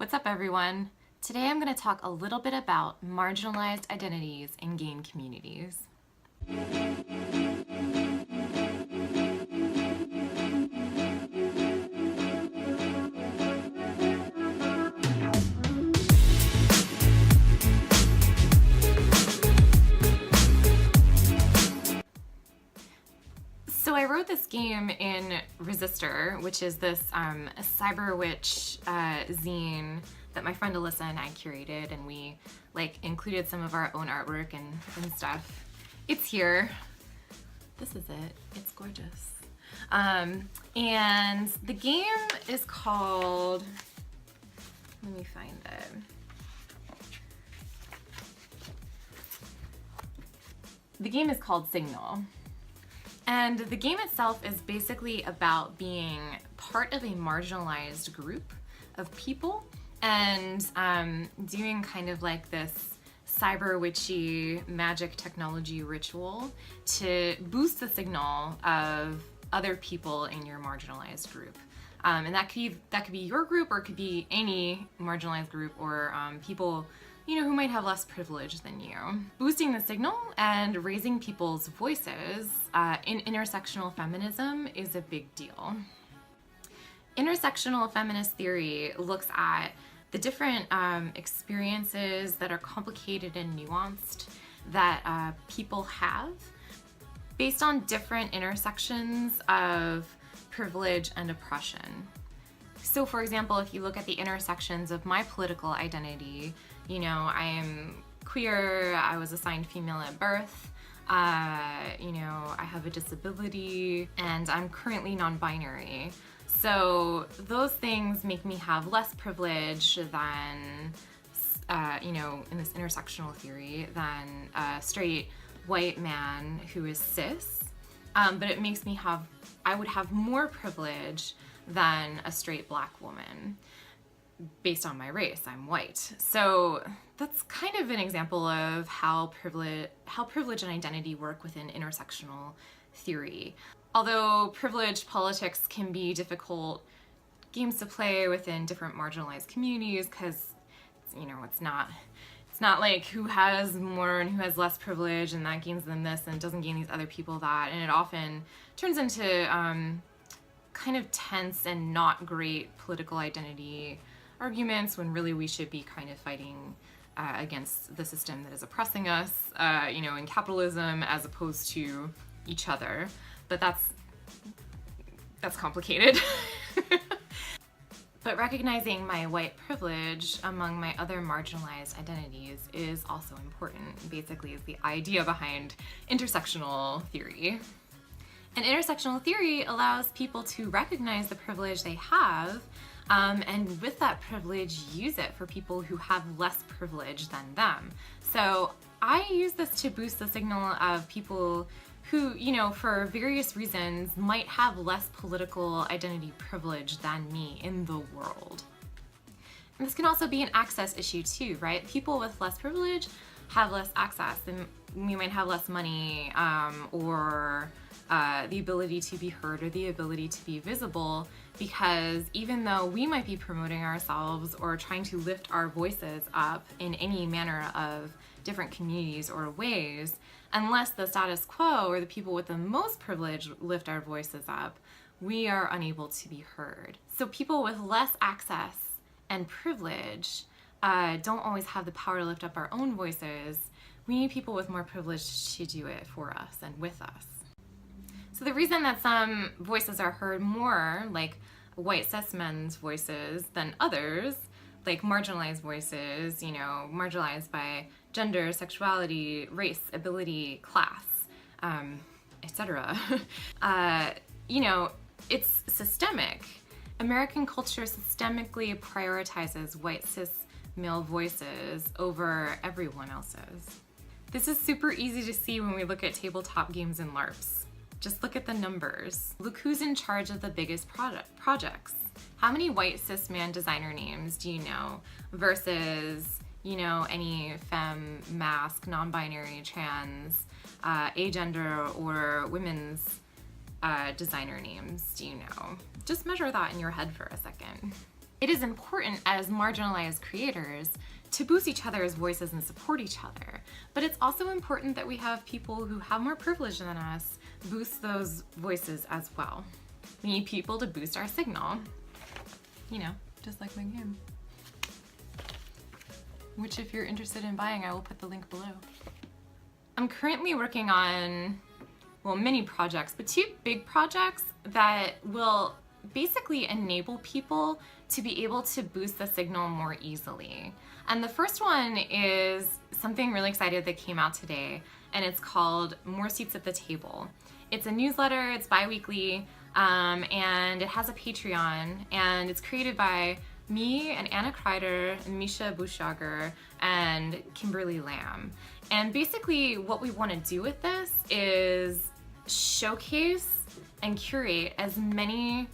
What's up, everyone? Today I'm going to talk a little bit about marginalized identities in game communities. So I wrote this game in Resistor, which is this cyber witch zine that my friend Alyssa and I curated, and we included some of our own artwork and stuff. It's here. This is it. It's gorgeous. And the game is called, let me find it. The game is called Signal. And the game itself is basically about being part of a marginalized group of people and doing kind of like this cyber witchy magic technology ritual to boost the signal of other people in your marginalized group. And that could be your group, or it could be any marginalized group, or people who might have less privilege than you. Boosting the signal and raising people's voices in intersectional feminism is a big deal. Intersectional feminist theory looks at the different experiences that are complicated and nuanced that people have based on different intersections of privilege and oppression. So for example, if you look at the intersections of my political identity, I am queer, I was assigned female at birth, I have a disability, and I'm currently non-binary. So those things make me have less privilege than, in this intersectional theory, than a straight white man who is cis. But it makes me I would have more privilege than a straight black woman based on my race. I'm white. So that's kind of an example of how privilege and identity work within intersectional theory. Although privilege politics can be difficult games to play within different marginalized communities, because it's not like who has more and who has less privilege and that gains them this and doesn't gain these other people that, and it often turns into kind of tense and not great political identity arguments, when really we should be kind of fighting against the system that is oppressing us, in capitalism, as opposed to each other. But that's complicated. But recognizing my white privilege among my other marginalized identities is also important, basically is the idea behind intersectional theory. And intersectional theory allows people to recognize the privilege they have, and with that privilege, use it for people who have less privilege than them. So I use this to boost the signal of people who, for various reasons, might have less political identity privilege than me in the world. And this can also be an access issue too, right? People with less privilege have less access, and we might have less money, or the ability to be heard, or the ability to be visible, because even though we might be promoting ourselves or trying to lift our voices up in any manner of different communities or ways, unless the status quo or the people with the most privilege lift our voices up, we are unable to be heard. So people with less access and privilege don't always have the power to lift up our own voices. We need people with more privilege to do it for us and with us. So the reason that some voices are heard more, like white cis men's voices, than others, like marginalized voices, marginalized by gender, sexuality, race, ability, class, etc. It's systemic. American culture systemically prioritizes white cis male voices over everyone else's. This is super easy to see when we look at tabletop games and LARPs. Just look at the numbers. Look who's in charge of the biggest projects. How many white cis man designer names do you know versus, any femme, masc, non-binary, trans, agender, or women's designer names do you know? Just measure that in your head for a second. It is important as marginalized creators to boost each other's voices and support each other. But it's also important that we have people who have more privilege than us boost those voices as well. We need people to boost our signal. You know, just like my game. Which, if you're interested in buying, I will put the link below. I'm currently working on, well, many projects, but 2 big projects that will basically enable people to be able to boost the signal more easily. And the first one is something really excited that came out today, and it's called More Seats at the Table. It's a newsletter, it's bi-weekly, and it has a Patreon, and it's created by me and Anna Kreider and Misha Bushjager and Kimberly Lamb. And basically what we want to do with this is showcase and curate as many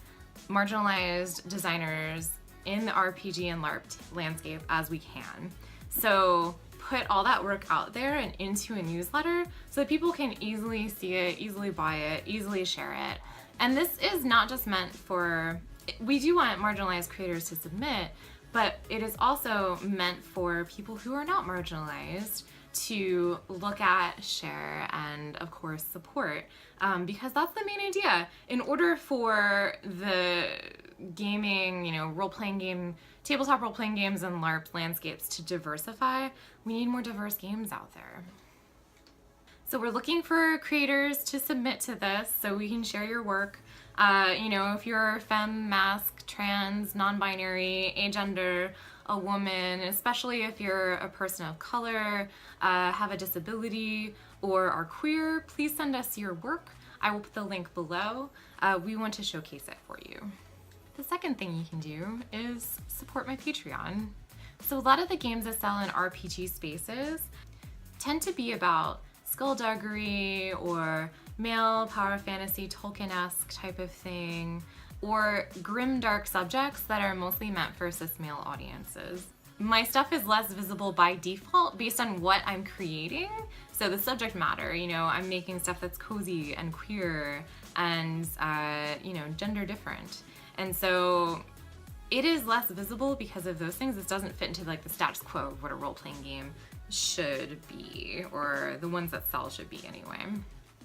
marginalized designers in the RPG and LARP landscape as we can. So put all that work out there and into a newsletter so that people can easily see it, easily buy it, easily share it. And this is not just meant for, we do want marginalized creators to submit, but it is also meant for people who are not marginalized to look at, share, and of course support, because that's the main idea. In order for the gaming, you know, role-playing game, tabletop role-playing games and LARP landscapes to diversify, we need more diverse games out there. So we're looking for creators to submit to this so we can share your work. You know, if you're femme, masc, trans, non-binary, agender, a woman, especially if you're a person of color, have a disability, or are queer, please send us your work. I will put the link below. We want to showcase it for you. The second thing you can do is support my Patreon. So a lot of the games that sell in RPG spaces tend to be about skullduggery or male power fantasy Tolkien-esque type of thing, or grim dark subjects that are mostly meant for cis male audiences. My stuff is less visible by default based on what I'm creating. So the subject matter, you know, I'm making stuff that's cozy and queer and, you know, gender different. And so it is less visible because of those things. This doesn't fit into like the status quo of what a role-playing game should be, or the ones that sell should be anyway.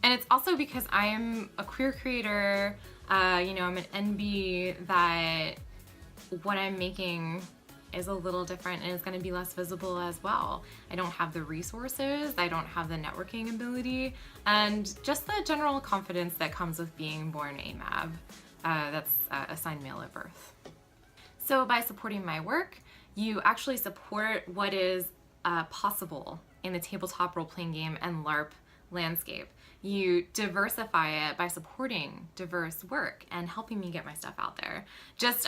And it's also because I'm a queer creator, you know, I'm an NB, that what I'm making is a little different and it's going to be less visible as well. I don't have the resources, I don't have the networking ability, and just the general confidence that comes with being born AMAB, that's assigned male at birth. So by supporting my work, you actually support what is possible in the tabletop role-playing game and LARP landscape. You diversify it by supporting diverse work and helping me get my stuff out there. Just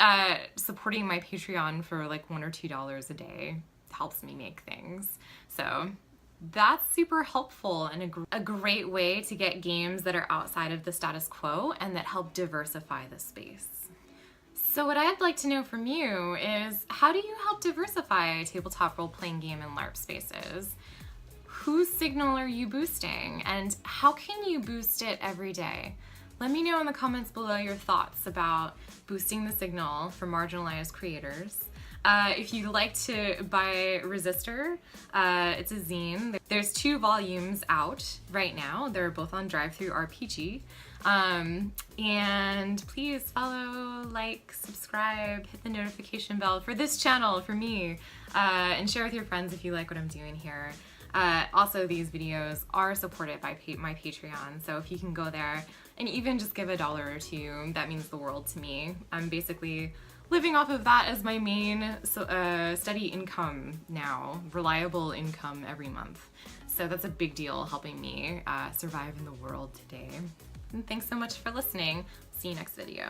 supporting my Patreon for like $1 or $2 a day helps me make things. So that's super helpful and a great way to get games that are outside of the status quo and that help diversify the space. So what I'd like to know from you is, how do you help diversify tabletop role-playing game and LARP spaces? Whose signal are you boosting, and how can you boost it every day? Let me know in the comments below your thoughts about boosting the signal for marginalized creators. If you'd like to buy Resistor, it's a zine. There's 2 volumes out right now. They're both on DriveThruRPG. And please follow, like, subscribe, hit the notification bell for this channel, for me, and share with your friends if you like what I'm doing here. Also, these videos are supported by my Patreon, so if you can go there and even just give $1 or $2, that means the world to me. I'm basically living off of that as my main steady income now, reliable income every month. So that's a big deal, helping me survive in the world today. And thanks so much for listening. See you next video.